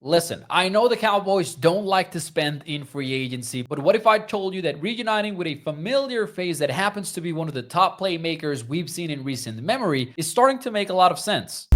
Listen, I know the Cowboys don't like to spend in free agency, but what if I told you that reuniting with a familiar face that happens to be one of the top playmakers we've seen in recent memory is starting to make a lot of sense?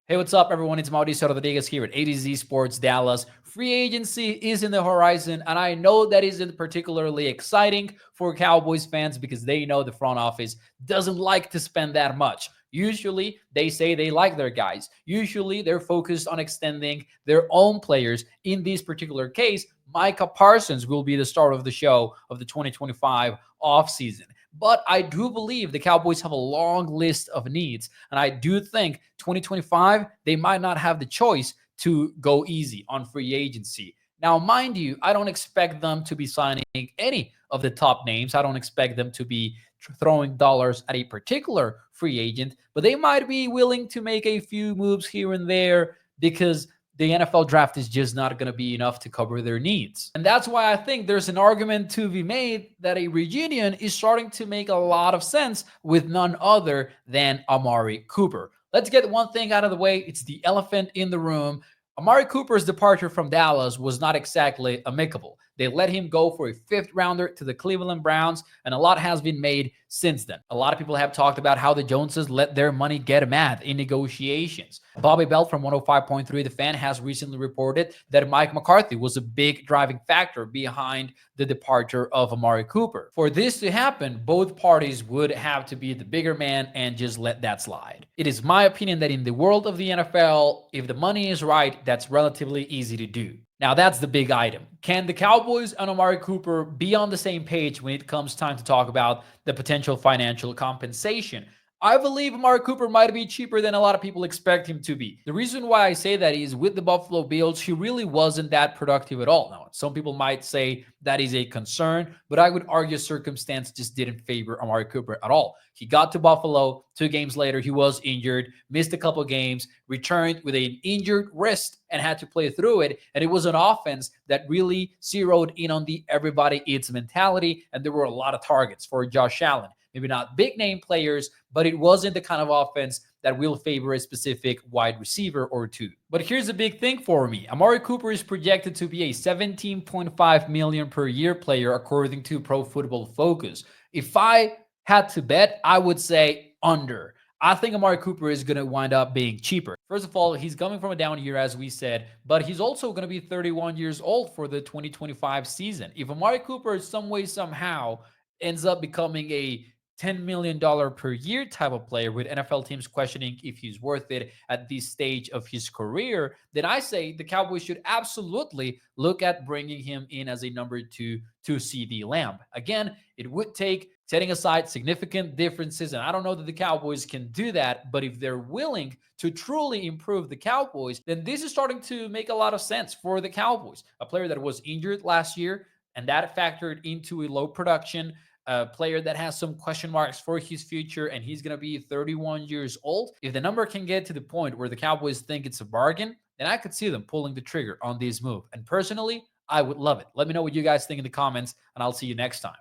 Hey, what's up, everyone? It's Mauricio Rodriguez here at ADZ Sports Dallas. Free agency is in the horizon, and I know that isn't particularly exciting for Cowboys fans because they know the front office doesn't like to spend that much. Usually, they say they like their guys. Usually, they're focused on extending their own players. In this particular case, Micah Parsons will be the start of the show of the 2025 offseason. But I do believe the Cowboys have a long list of needs. And I do think 2025, they might not have the choice to go easy on free agency. Now, mind you, I don't expect them to be signing any of the top names. I don't expect them to be throwing dollars at a particular free agent, but they might be willing to make a few moves here and there because the NFL draft is just not going to be enough to cover their needs. And that's why I think there's an argument to be made that a reunion is starting to make a lot of sense with none other than Amari Cooper. Let's get one thing out of the way. It's the elephant in the room. Amari Cooper's departure from Dallas was not exactly amicable. They let him go for a fifth rounder to the Cleveland Browns, and a lot has been made since then. A lot of people have talked about how the Joneses let their money get mad in negotiations. Bobby Belt from 105.3 The Fan has recently reported that Mike McCarthy was a big driving factor behind the departure of Amari Cooper. For this to happen, both parties would have to be the bigger man and just let that slide. It is my opinion that in the world of the NFL, if the money is right, that's relatively easy to do. Now, that's the big item. Can the Cowboys and Amari Cooper be on the same page when it comes time to talk about the potential financial compensation? I believe Amari Cooper might be cheaper than a lot of people expect him to be. The reason why I say that is with the Buffalo Bills, he really wasn't that productive at all. Now, some people might say that is a concern, but I would argue circumstance just didn't favor Amari Cooper at all. He got to Buffalo 2 games later. He was injured, missed a couple games, returned with an injured wrist and had to play through it. And it was an offense that really zeroed in on the everybody eats mentality. And there were a lot of targets for Josh Allen. Maybe not big name players, but it wasn't the kind of offense that will favor a specific wide receiver or two. But here's a big thing for me. Amari Cooper is projected to be a 17.5 million per year player according to Pro Football Focus. If I had to bet, I would say under. I think Amari Cooper is going to wind up being cheaper. First of all, he's coming from a down year, as we said, but he's also going to be 31 years old for the 2025 season. If Amari Cooper, some way, somehow, ends up becoming a $10 million per year type of player with NFL teams questioning if he's worth it at this stage of his career, then I say the Cowboys should absolutely look at bringing him in as a number two to CeeDee Lamb. Again, it would take setting aside significant differences, and I don't know that the Cowboys can do that, but if they're willing to truly improve the Cowboys, then this is starting to make a lot of sense for the Cowboys. A player that was injured last year, and that factored into a low production, a player that has some question marks for his future, and he's going to be 31 years old. If the number can get to the point where the Cowboys think it's a bargain, then I could see them pulling the trigger on this move. And personally, I would love it. Let me know what you guys think in the comments, and I'll see you next time.